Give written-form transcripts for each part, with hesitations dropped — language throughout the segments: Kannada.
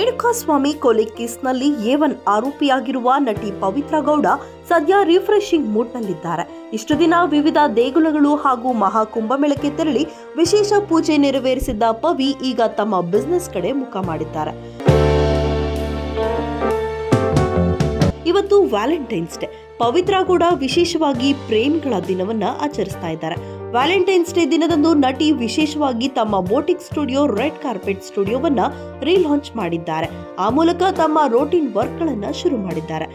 ರೇಣುಕಾಸ್ವಾಮಿ ಕೊಲೆ ಕೇಸ್ನಲ್ಲಿ A1 ಆರೋಪಿಯಾಗಿರುವ ನಟಿ ಪವಿತ್ರ ಗೌಡ ಸದ್ಯ ರಿಫ್ರೆಶಿಂಗ್ ಮೂಡ್ನಲ್ಲಿದ್ದಾರೆ. ಇಷ್ಟು ದಿನ ವಿವಿಧ ದೇಗುಲಗಳು ಹಾಗೂ ಮಹಾಕುಂಭಮೇಳಕ್ಕೆ ತೆರಳಿ ವಿಶೇಷ ಪೂಜೆ ನೆರವೇರಿಸಿದ್ದ ಪವಿ ಈಗ ತಮ್ಮ ಬಿಸ್ನೆಸ್ ಕಡೆ ಮುಖ ಮಾಡಿದ್ದಾರೆ. ಇವತ್ತು ವ್ಯಾಲೆಂಟೈನ್ಸ್ ಡೇ. ಪವಿತ್ರ ಗೌಡ ವಿಶೇಷವಾಗಿ ಪ್ರೇಮಿಗಳ ದಿನವನ್ನ ಆಚರಿಸ್ತಾ ಇದ್ದಾರೆ. ವ್ಯಾಲೆಂಟೈನ್ಸ್ ಡೇ ದಿನದಂದು ನಟಿ ವಿಶೇಷವಾಗಿ ತಮ್ಮ ಬೋಟಿಕ್ ಸ್ಟುಡಿಯೋ ರೆಡ್ ಕಾರ್ಪೆಟ್ ಸ್ಟುಡಿಯೋವನ್ನ ರೀಲಾಂಚ್ ಮಾಡಿದ್ದಾರೆ. ಆ ಮೂಲಕ ತಮ್ಮ ರೋಟೀನ್ ವರ್ಕ್ ಗಳನ್ನ ಶುರು ಮಾಡಿದ್ದಾರೆ.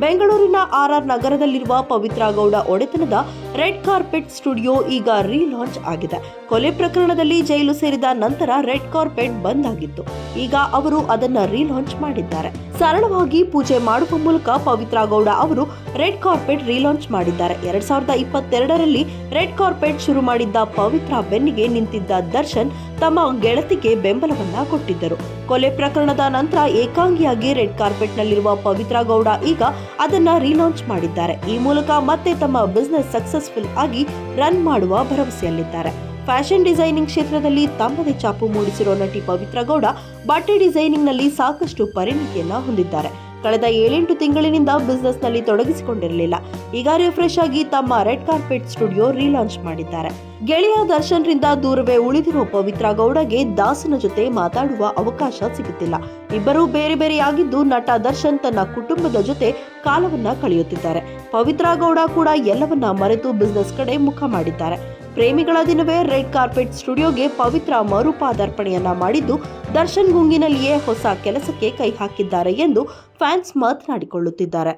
ಬೆಂಗಳೂರಿನ RR ನಗರದಲ್ಲಿರುವ ಪವಿತ್ರ ಗೌಡ ಒಡೆತನದ ರೆಡ್ ಕಾರ್ಪೆಟ್ ಸ್ಟುಡಿಯೋ ಈಗ ರೀಲಾಂಚ್ ಆಗಿದೆ. ಕೊಲೆ ಪ್ರಕರಣದಲ್ಲಿ ಜೈಲು ಸೇರಿದ ನಂತರ ರೆಡ್ ಕಾರ್ಪೆಟ್ ಬಂದ್ ಆಗಿತ್ತು. ಈಗ ಅವರು ಅದನ್ನ ರೀಲಾಂಚ್ ಮಾಡಿದ್ದಾರೆ. ಸರಳವಾಗಿ ಪೂಜೆ ಮಾಡುವ ಮೂಲಕ ಪವಿತ್ರ ಗೌಡ ಅವರು ರೆಡ್ ಕಾರ್ಪೆಟ್ ರೀಲಾಂಚ್ ಮಾಡಿದ್ದಾರೆ. 2022ರಲ್ಲಿ ರೆಡ್ ಕಾರ್ಪೆಟ್ ಶುರು ಮಾಡಿದ್ದ ಪವಿತ್ರ ಬೆನ್ನಿಗೆ ನಿಂತಿದ್ದ ದರ್ಶನ್ ತಮ್ಮ ಗೆಳತಿಗೆ ಬೆಂಬಲವನ್ನ ಕೊಟ್ಟಿದ್ದರು. ಕೊಲೆ ಪ್ರಕರಣದ ನಂತರ ಏಕಾಂಗಿಯಾಗಿ ರೆಡ್ ಕಾರ್ಪೆಟ್ ನಲ್ಲಿರುವ ಪವಿತ್ರ ಗೌಡ ಈಗ ಅದನ್ನ ರೀಲಾಂಚ್ ಮಾಡಿದ್ದಾರೆ. ಈ ಮೂಲಕ ಮತ್ತೆ ತಮ್ಮ ಬಿಸ್ನೆಸ್ ಸಕ್ಸಸ್ಫುಲ್ ಆಗಿ ರನ್ ಮಾಡುವ ಭರವಸೆಯಲ್ಲಿದ್ದಾರೆ. ಫ್ಯಾಷನ್ ಡಿಸೈನಿಂಗ್ ಕ್ಷೇತ್ರದಲ್ಲಿ ತಮ್ಮದೇ ಛಾಪು ಮೂಡಿಸಿರೋ ನಟಿ ಪವಿತ್ರ ಗೌಡ ಬಟ್ಟೆ ಡಿಸೈನಿಂಗ್ ನಲ್ಲಿ ಸಾಕಷ್ಟು ಪರಿಣಿತಿಯನ್ನ ಹೊಂದಿದ್ದಾರೆ. ಕಳೆದ 7-8 ತಿಂಗಳಿನಿಂದ ಬಿಸ್ನೆಸ್ ನಲ್ಲಿ ತೊಡಗಿಸಿಕೊಂಡಿರಲಿಲ್ಲ. ಈಗ ರಿಫ್ರೆಶ್ ಆಗಿ ತಮ್ಮ ರೆಡ್ ಕಾರ್ಪೆಟ್ ಸ್ಟುಡಿಯೋ ರೀಲಾಂಚ್ ಮಾಡಿದ್ದಾರೆ. ಗೆಳೆಯ ದರ್ಶನ್ ರಿಂದ ದೂರವೇ ಉಳಿದಿರೋ ಪವಿತ್ರ ಗೌಡಗೆ ದಾಸನ ಜೊತೆ ಮಾತಾಡುವ ಅವಕಾಶ ಸಿಗುತ್ತಿಲ್ಲ. ಇಬ್ಬರು ಬೇರೆ ಬೇರೆಯಾಗಿದ್ದು ನಟ ದರ್ಶನ್ ತನ್ನ ಕುಟುಂಬದ ಜೊತೆ ಕಾಲವನ್ನ ಕಳೆಯುತ್ತಿದ್ದಾರೆ. ಪವಿತ್ರ ಗೌಡ ಕೂಡ ಎಲ್ಲವನ್ನ ಮರೆತು ಬಿಸ್ನೆಸ್ ಕಡೆ ಮುಖ ಮಾಡಿದ್ದಾರೆ. ಪ್ರೇಮಿಗಳ ದಿನವೇ ರೆಡ್ ಕಾರ್ಪೆಟ್ ಸ್ಟುಡಿಯೋಗೆ ಪವಿತ್ರ ಮರುಪಾದಾರ್ಪಣೆಯನ್ನ ಮಾಡಿದ್ದು ದರ್ಶನ್ ಗುಂಗಿನಲ್ಲಿಯೇ ಹೊಸ ಕೆಲಸಕ್ಕೆ ಕೈ ಹಾಕಿದ್ದಾರೆ ಎಂದು ಫ್ಯಾನ್ಸ್ ಮಾತನಾಡಿಕೊಳ್ಳುತ್ತಿದ್ದಾರೆ.